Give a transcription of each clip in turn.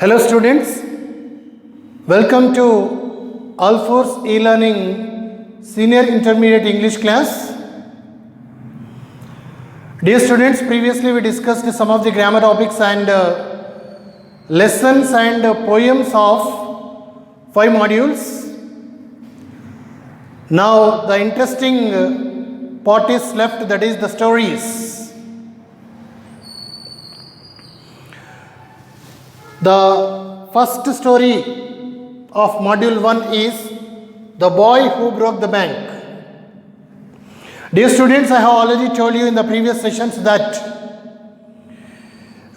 Hello students, welcome to Alforce e-learning senior intermediate English class. Dear students, previously we discussed some of the grammar topics and lessons and poems of 5 modules. Now the interesting part is left, that is the stories. The first story of module 1 is The Boy Who Broke the Bank. Dear students, I have already told you in the previous sessions that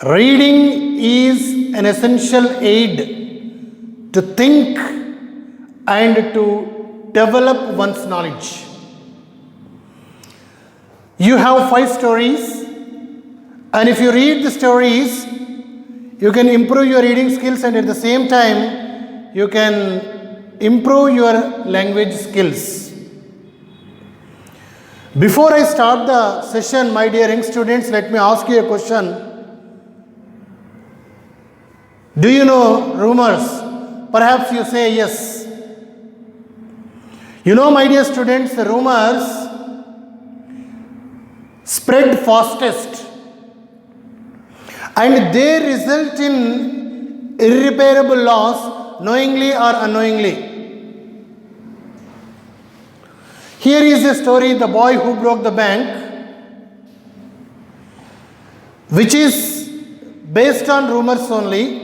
reading is an essential aid to think and to develop one's knowledge. You have 5 stories, and if you read the stories, you can improve your reading skills, and at the same time you can improve your language skills. Before I start the session, my dear young students, let me ask you a question. Do you know rumors? Perhaps you say yes. You know, my dear students, rumors spread fastest, and they result in irreparable loss, knowingly or unknowingly. Here is a story, The Boy Who Broke the Bank, which is based on rumors only.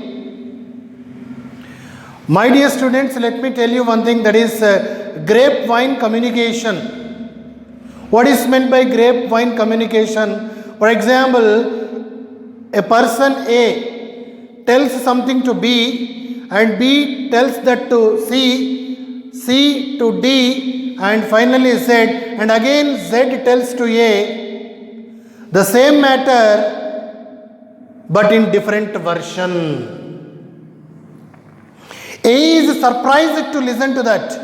My dear students, let me tell you one thing, that is grapevine communication. What is meant by grapevine communication? For example, a person A tells something to B, and B tells that to C, C to D, and finally Z, and again Z tells to A. The same matter but in different version. A is surprised to listen to that.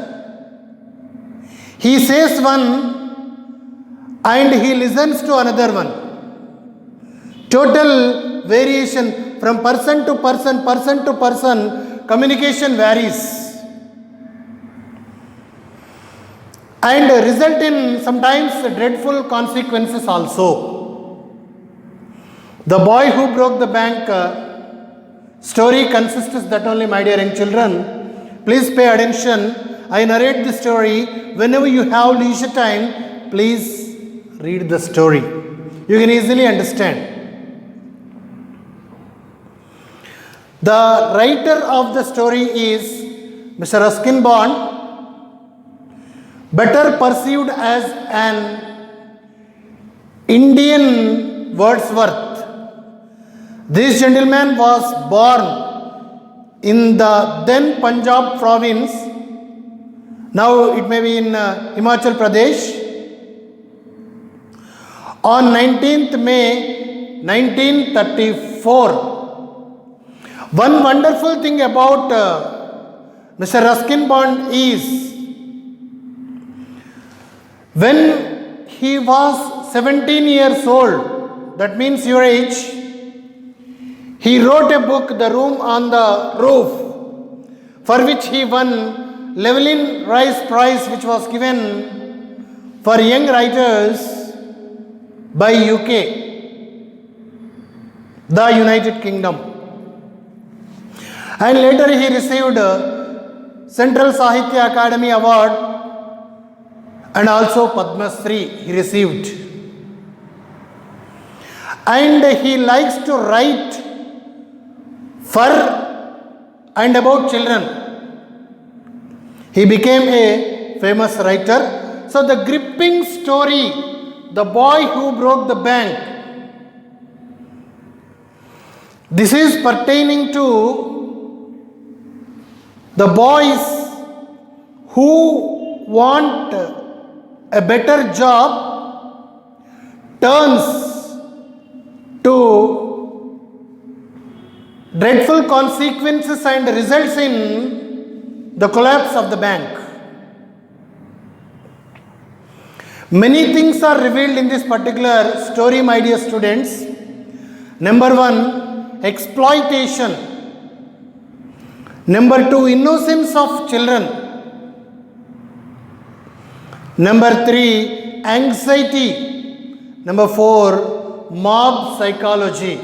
He says one and he listens to another one. Total variation from person to person, communication varies and result in sometimes dreadful consequences also. The Boy Who Broke the Bank story consists that only, my dear young children. Please pay attention. I narrate the story. Whenever you have leisure time, please read the story. You can easily understand. The writer of the story is Mr. Ruskin Bond, better perceived as an Indian Wordsworth. This gentleman was born in the then Punjab province, now it may be in Himachal Pradesh, on 19th May 1934. One wonderful thing about Mr. Ruskin Bond is, when he was 17 years old, that means your age, he wrote a book, The Room on the Roof, for which he won Llewellyn Rice Prize, which was given for young writers by UK, the United Kingdom. And later he received Central Sahitya Academy Award and also Padma Shri he received. And he likes to write for and about children. He became a famous writer. So the gripping story, The Boy Who Broke the Bank, this is pertaining to the boys who want a better job turns to dreadful consequences and results in the collapse of the bank. Many things are revealed in this particular story, my dear students. Number one, exploitation. Number 2, innocence of children. Number 3, anxiety. Number 4, mob psychology.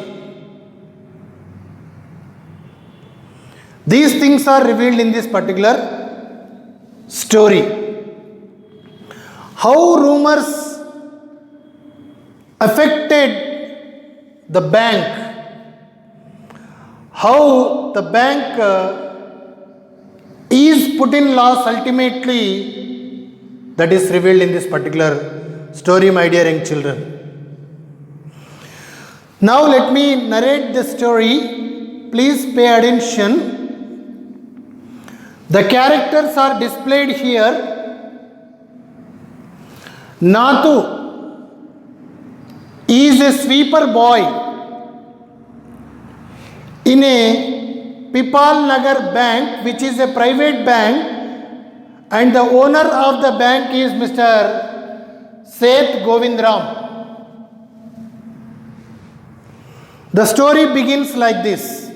These things are revealed in this particular story. How rumors affected the bank, how the bank is put in loss ultimately, that is revealed in this particular story, my dear young children. Now let me narrate the story. Please pay attention. The characters are displayed here. Nathu is a sweeper boy in a Pipal Nagar bank, which is a private bank, and the owner of the bank is Mr. Seth Govindram. The story begins like this.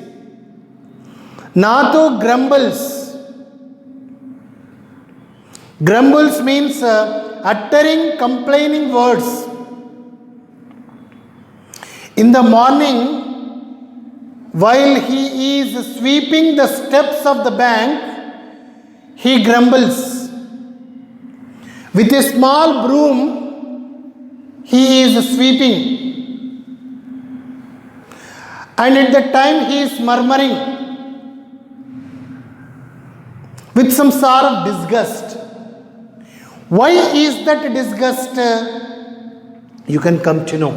Nathu grumbles. Grumbles means uttering complaining words. In the morning, while he is sweeping the steps of the bank, he grumbles. With a small broom, he is sweeping. And at the time, he is murmuring with some sort of disgust. Why is that disgust? You can come to know.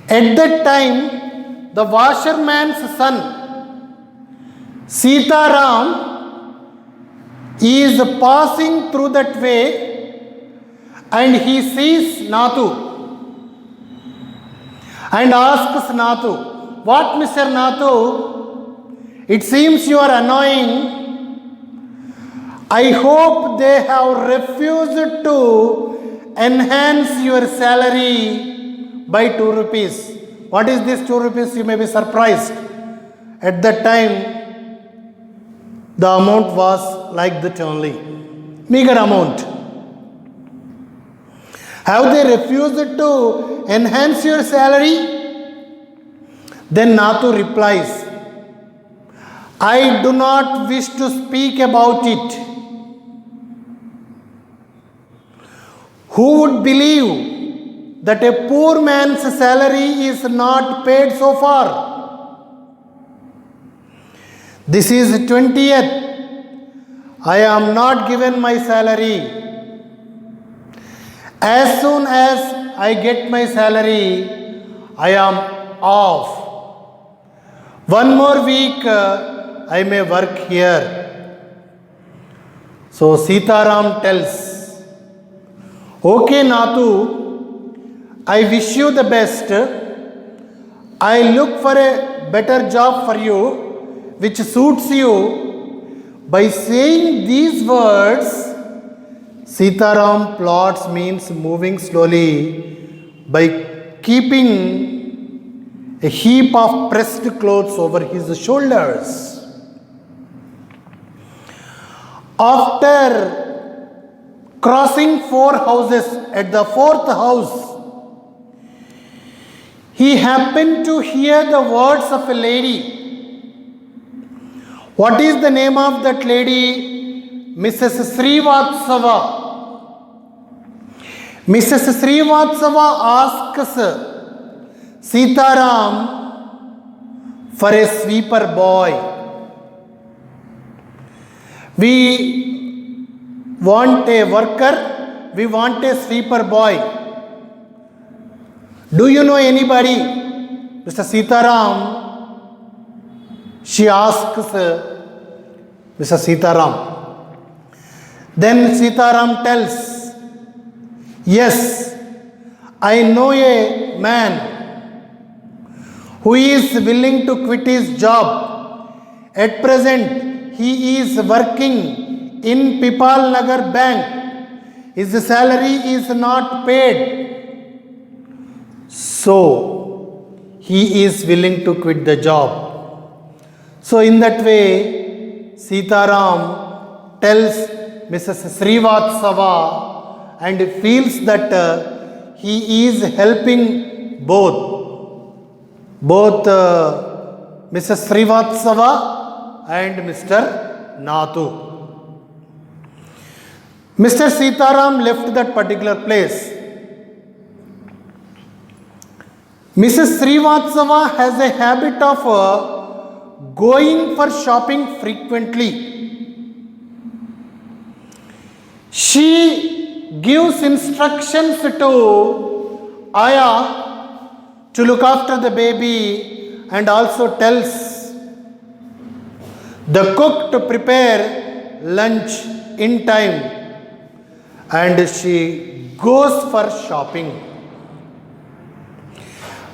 At that time, the washerman's son, Sitaram, is passing through that way and he sees Nathu and asks Nathu, "What, Mr. Nathu? It seems you are annoying. I hope they have refused to enhance your salary by 2 rupees. What is this 2 rupees? You may be surprised. At that time, the amount was like that only. Meager amount. Have they refused to enhance your salary? Then Nathu replies, I do not wish to speak about it. Who would believe that a poor man's salary is not paid so far? This is 20th. I am not given my salary. As soon as I get my salary, I am off. One more week, I may work here. So Sitaram tells, okay, Nathu, I wish you the best. I look for a better job for you, which suits you. By saying these words, Sitaram plots means moving slowly by keeping a heap of pressed clothes over his shoulders. After crossing 4 houses, at the 4th house, he happened to hear the words of a lady. What is the name of that lady? Mrs. Srivatsava. Mrs. Srivatsava asks Sitaram for a sweeper boy. We want a worker, we want a sweeper boy. Do you know anybody? Mr. Sitaram, she asks Mr. Sitaram. Then Sitaram tells, yes, I know a man who is willing to quit his job. At present, he is working in Pipal Nagar bank. His salary is not paid. So, he is willing to quit the job. So, in that way, Sitaram tells Mrs. Srivatsava and feels that he is helping both Mrs. Srivatsava and Mr. Nathu. Mr. Sitaram left that particular place. Mrs. Srivatsava has a habit of going for shopping frequently. She gives instructions to Aya to look after the baby and also tells the cook to prepare lunch in time, and she goes for shopping.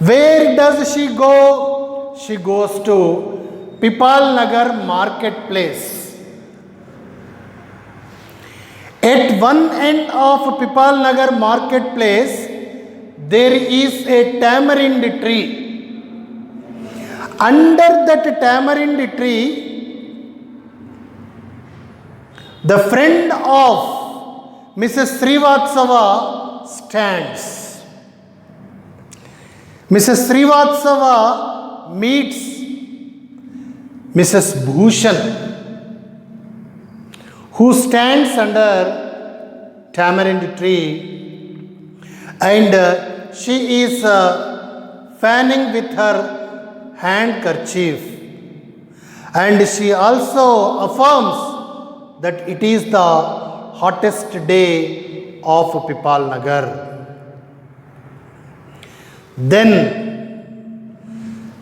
Where does she go? She goes to Pipal Nagar marketplace. At one end of Pipal Nagar marketplace, there is a tamarind tree. Under that tamarind tree, the friend of Mrs. Srivatsava stands. Mrs. Srivatsava meets Mrs. Bhushan, who stands under tamarind tree, and she is fanning with her handkerchief, and she also affirms that it is the hottest day of Pipal Nagar. Then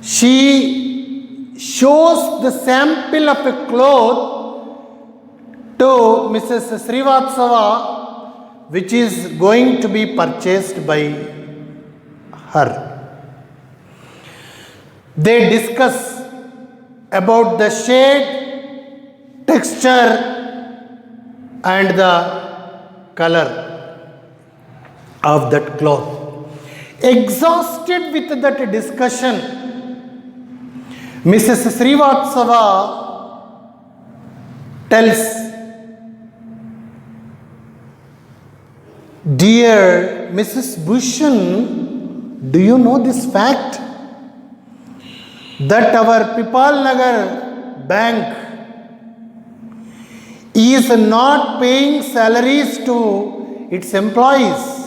she shows the sample of a cloth to Mrs. Srivatsava, which is going to be purchased by her. They discuss about the shade, texture and the color of that cloth. Exhausted with that discussion, Mrs. Srivatsava tells, "Dear Mrs. Bhushan, do you know this fact that our Pipal Nagar bank is not paying salaries to its employees?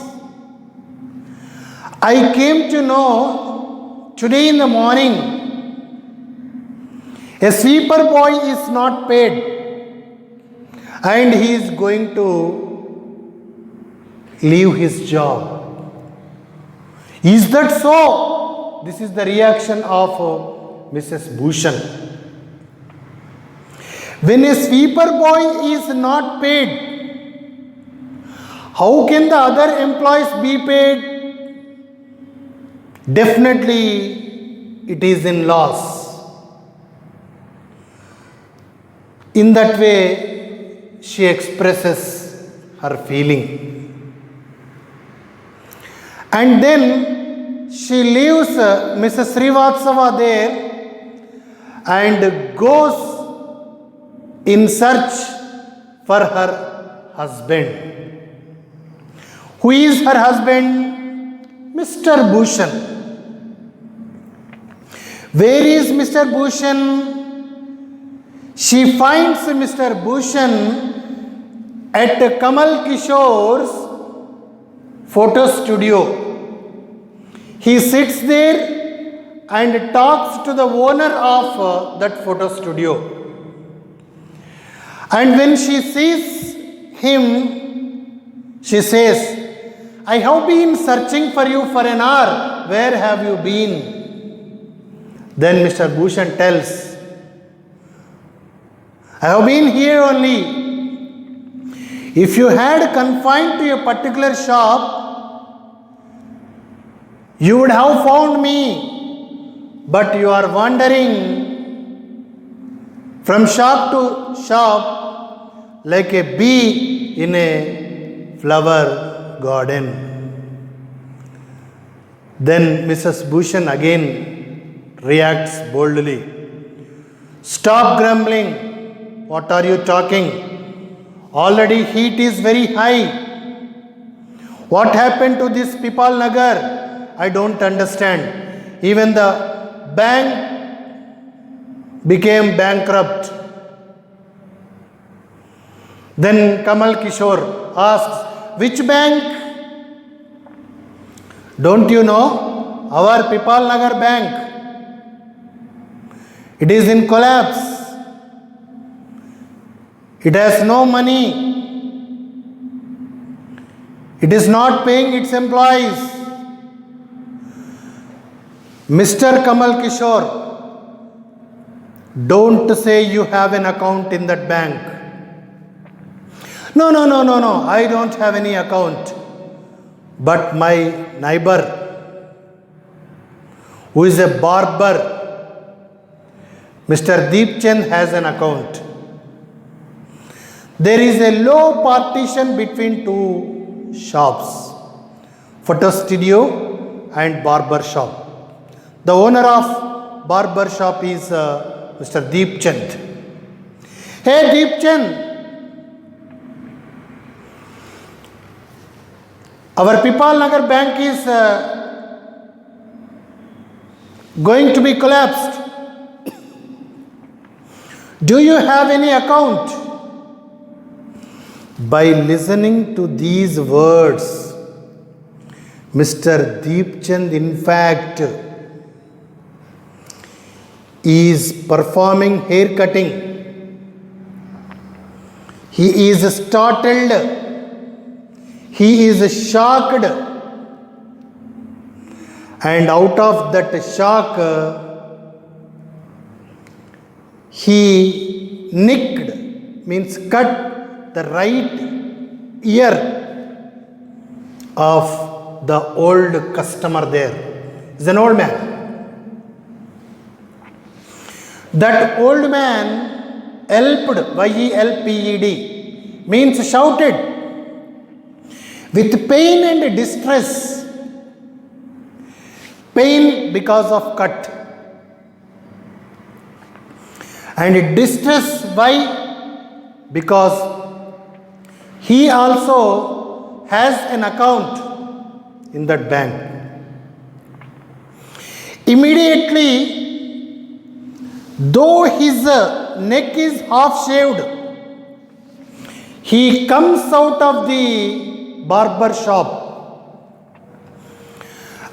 I came to know today in the morning a sweeper boy is not paid and he is going to leave his job. Is that so?" This is the reaction of Mrs. Bhushan. When a sweeper boy is not paid, how can the other employees be paid? Definitely it is in loss. In that way, she expresses her feeling. And then she leaves Mrs. Srivatsava there and goes in search for her husband. Who is her husband? Mr. Bhushan. Where is Mr. Bhushan? She finds Mr. Bhushan at Kamal Kishore's photo studio. He sits there and talks to the owner of that photo studio. And when she sees him, she says, "I have been searching for you for an hour. Where have you been?" Then Mr. Bhushan tells, "I have been here only. If you had confined to a particular shop, you would have found me, but you are wandering from shop to shop like a bee in a flower garden." Then Mrs. Bhushan again reacts boldly. "Stop grumbling. What are you talking? Already heat is very high. What happened to this Pipal Nagar? I don't understand. Even the bank became bankrupt. Then Kamal Kishore asks, which bank? Don't you know? Our Pipal Nagar bank. It is in collapse. It has no money. It is not paying its employees. Mr. Kamal Kishore, don't say you have an account in that bank. No, I don't have any account. But my neighbor, who is a barber, Mr. Deepchand, has an account. There is a low partition between two shops, photo studio and barber shop. The owner of barber shop is Mr. Deepchand. Hey Deepchand, our Pipal Nagar bank is going to be collapsed. Do you have any account? By listening to these words, Mr. Deepchand in fact is performing hair cutting. He is startled. He is shocked. And out of that shock, he nicked, means cut the right ear of the old customer there. He's an old man. That old man yelped, Y-E-L-P-E-D, means shouted with pain and distress. Pain because of cut. And distress, why? Because he also has an account in that bank. Immediately, though his neck is half shaved, he comes out of the barber shop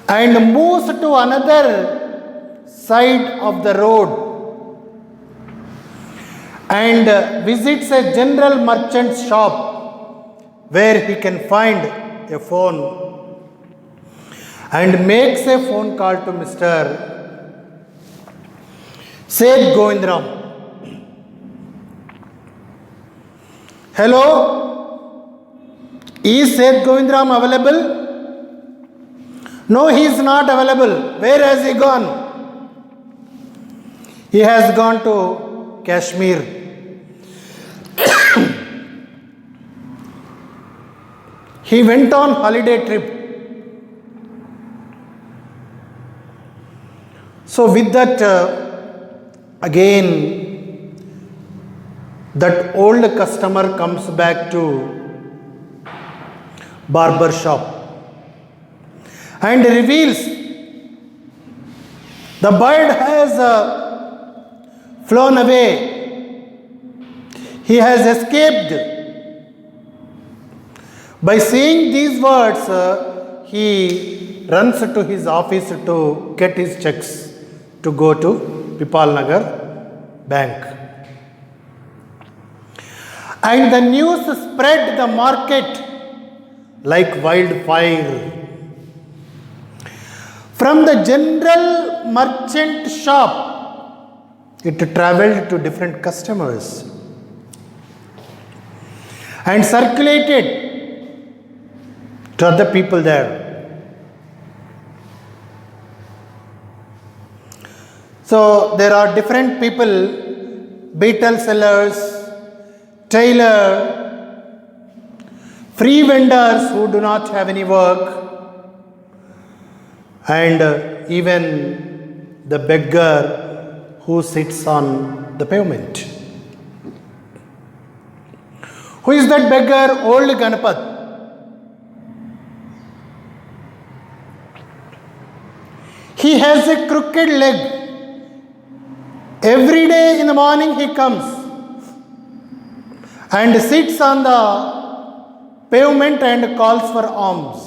and moves to another side of the road and visits a general merchant's shop where he can find a phone and makes a phone call to Mr. Seth Govindram. Hello? Is Seth Govindram available? No, he is not available. Where has he gone? He has gone to Kashmir. He went on holiday trip. So with that, again, that old customer comes back to barber shop and reveals the bird has flown away. He has escaped. By saying these words, he runs to his office to get his checks to go to Pipal Nagar bank. And the news spread the market like wildfire. From the general merchant shop, it traveled to different customers and circulated to other people there. So there are different people, beetle sellers, tailor, free vendors who do not have any work, and even the beggar who sits on the pavement. Who is that beggar? Old Ganapath. He has a crooked leg. Every day in the morning he comes and sits on the pavement and calls for alms.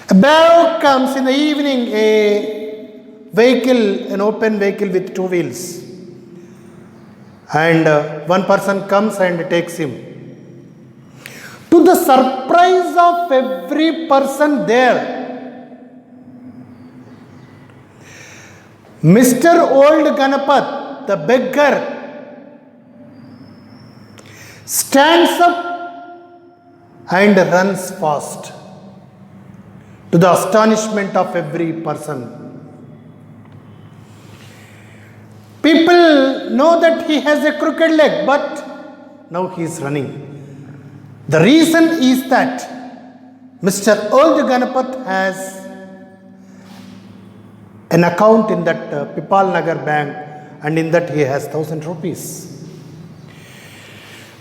Above comes in the evening a vehicle, an open vehicle with two wheels. And one person comes and takes him. To the surprise of every person there, Mr. Old Ganapath, the beggar, stands up and runs fast, to the astonishment of every person. People know that he has a crooked leg, but now he is running. The reason is that Mr. Old Ganapath has an account in that Pipal Nagar bank, and in that he has 1,000 rupees.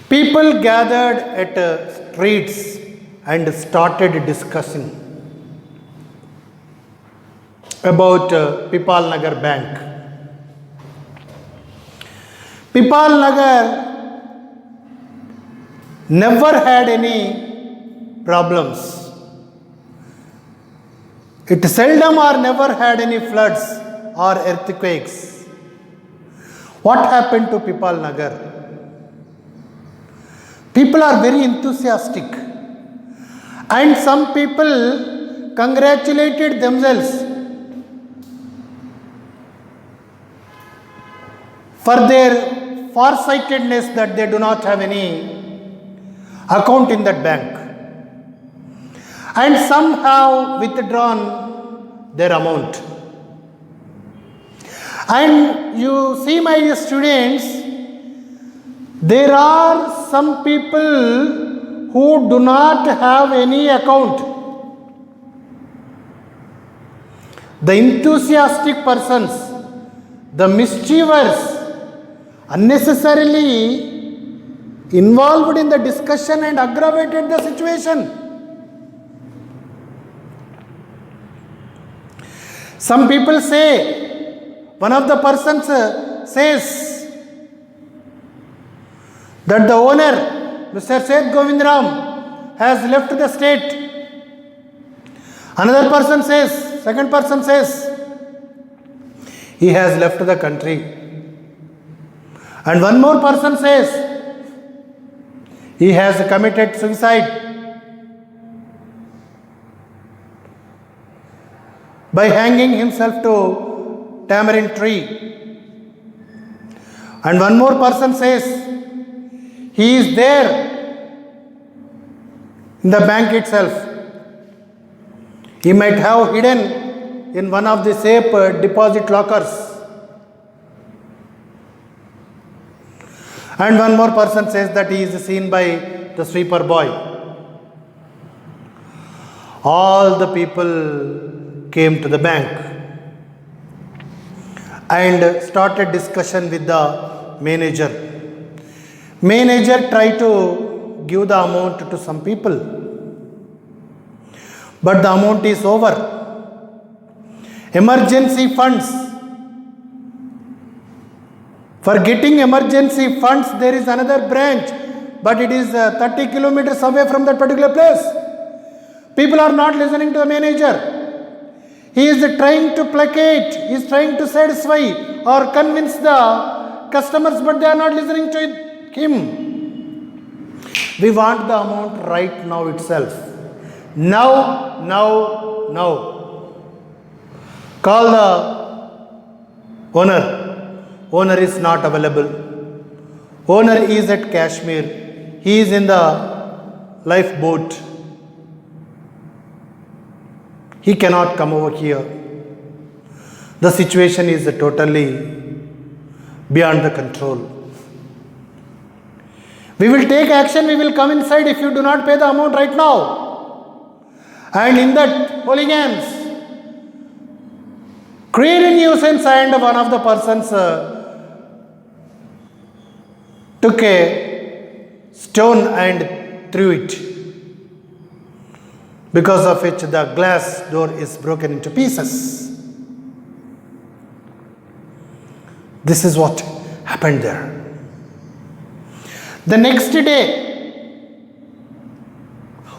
People gathered at streets and started discussing about Pipal Nagar bank. Pipal Nagar never had any problems. It seldom or never had any floods or earthquakes. What happened to Pipal Nagar? People are very enthusiastic, and some people congratulated themselves for their farsightedness that they do not have any account in that bank, and some have withdrawn their amount. And you see, my students, there are some people who do not have any account. The enthusiastic persons, the mischievous, unnecessarily involved in the discussion and aggravated the situation. Some people say, one of the persons says that the owner, Mr. Seth Govindram, has left the state. Another person says, second person says, he has left the country. And one more person says, he has committed suicide by hanging himself to tamarind tree. And one more person says, he is there in the bank itself. He might have hidden in one of the safe deposit lockers. And one more person says that he is seen by the sweeper boy. All the people came to the bank and started discussion with the manager. Manager tried to give the amount to some people, but the amount is over. Emergency funds. For getting emergency funds, there is another branch, but it is 30 kilometers away from that particular place. People are not listening to the manager. He is trying to placate, he is trying to satisfy or convince the customers, but they are not listening to him. We want the amount right now itself. Now. Call the owner. Owner is not available. Owner is at Kashmir. He is in the lifeboat. He cannot come over here. The situation is totally beyond the control. We will take action. We will come inside if you do not pay the amount right now. And in that, hooligans create a nuisance, and one of the persons took a stone and threw it, because of which the glass door is broken into pieces. This is what happened there. The next day,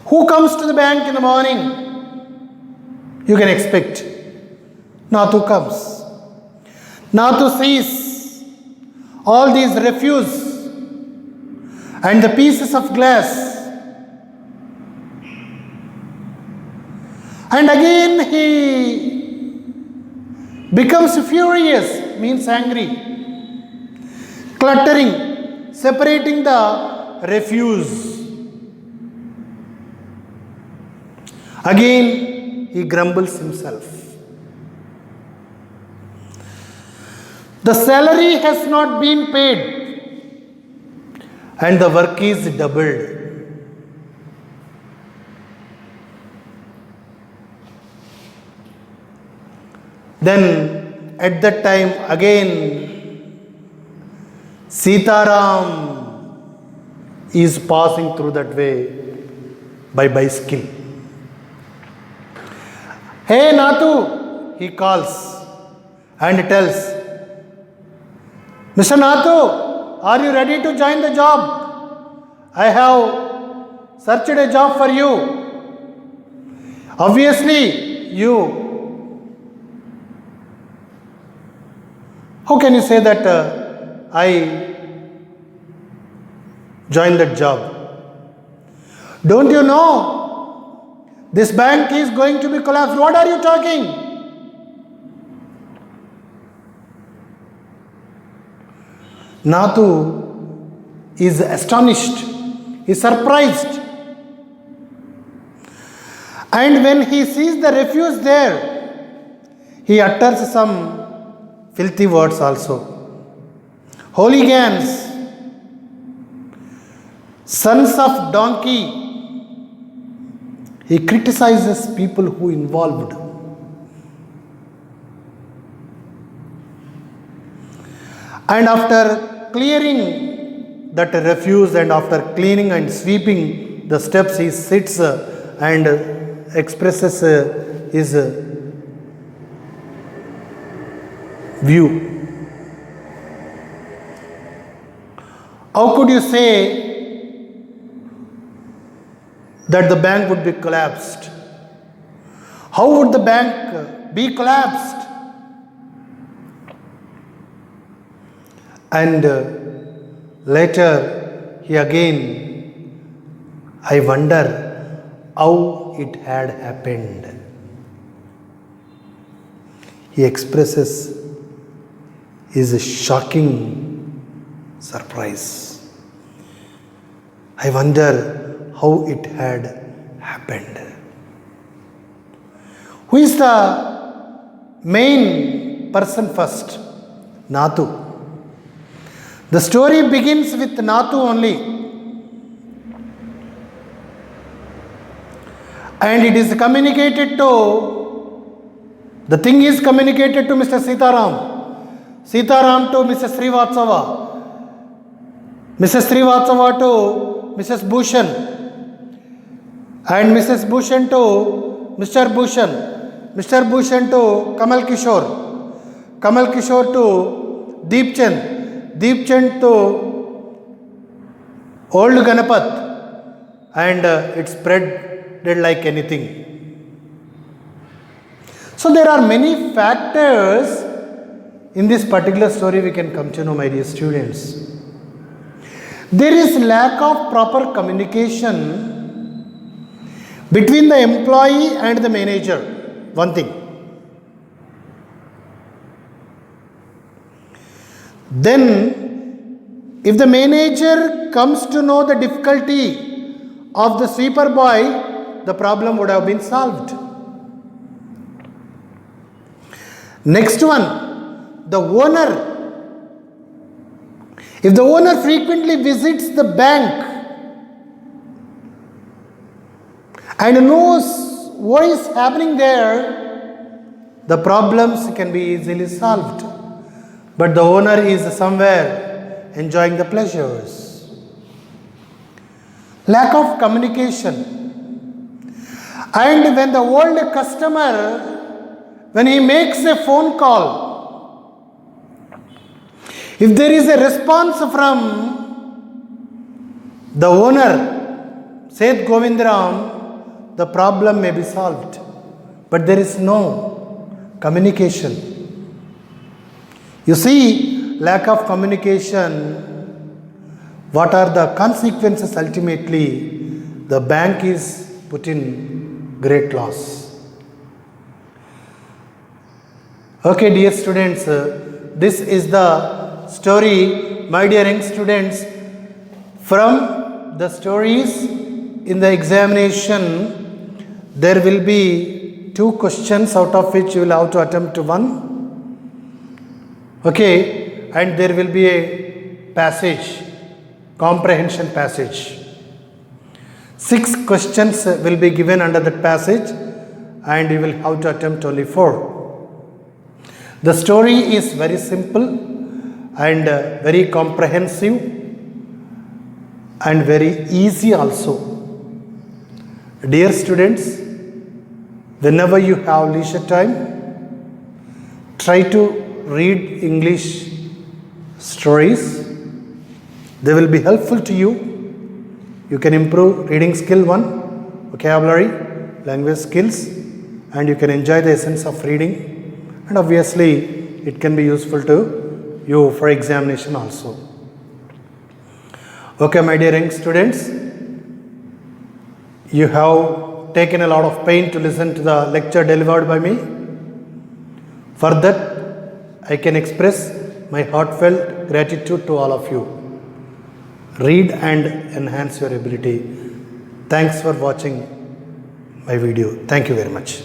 who comes to the bank in the morning? You can expect Nathu comes. Nathu sees all these refuse and the pieces of glass, and again he becomes furious, means angry, cluttering, separating the refuse. Again he grumbles himself. The salary has not been paid and the work is doubled. Then at that time again Sitaram is passing through that way by bicycle. Hey Nathu, he calls and tells, Mr. Nathu, are you ready to join the job? I have searched a job for you. Obviously, how can you say that I joined that job? Don't you know this bank is going to be collapsed? What are you talking? Nathu is astonished, is surprised. And when he sees the refuse there, he utters some filthy words also. Hooligans, sons of donkey. He criticizes people who involved. And after clearing that refuse and after cleaning and sweeping the steps, he sits and expresses his view. How could you say that the bank would be collapsed? How would the bank be collapsed? And later he again, I wonder how it had happened. He expresses his shocking surprise. I wonder how it had happened. Who is the main person first? Nathu. The story begins with Nathu only. And it is communicated to, the thing is communicated to Mr. Sitaram. Sitaram to Mrs. Srivatsava. Mrs. Srivatsava to Mrs. Bhushan. And Mrs. Bhushan to Mr. Bhushan. Mr. Bhushan to Kamal Kishore. Kamal Kishore to Deepchand. Deepchand to old Ganapat, and it spread like anything. So there are many factors in this particular story we can come to know, my dear students. There is lack of proper communication between the employee and the manager, one thing. Then, if the manager comes to know the difficulty of the sweeper boy, the problem would have been solved. Next one, the owner. If the owner frequently visits the bank and knows what is happening there, the problems can be easily solved. But the owner is somewhere enjoying the pleasures. Lack of communication. And when the old customer, when he makes a phone call, if there is a response from the owner, Seth Govindaram, the problem may be solved. But there is no communication. You see, lack of communication, what are the consequences ultimately? The bank is put in great loss. Okay, dear students, this is the story, my dear young students. From the stories in the examination, there will be 2 questions, out of which you will have to attempt 1. Okay, and there will be a passage, comprehension passage. 6 questions will be given under that passage, and you will have to attempt only 4. The story is very simple and very comprehensive and very easy also. Dear students, whenever you have leisure time, try to read English stories. They will be helpful to you. You can improve reading skill 1, vocabulary, language skills, and you can enjoy the essence of reading. And obviously, it can be useful to you for examination also. Okay, my dear young students, you have taken a lot of pain to listen to the lecture delivered by me. For that, I can express my heartfelt gratitude to all of you. Read and enhance your ability. Thanks for watching my video. Thank you very much.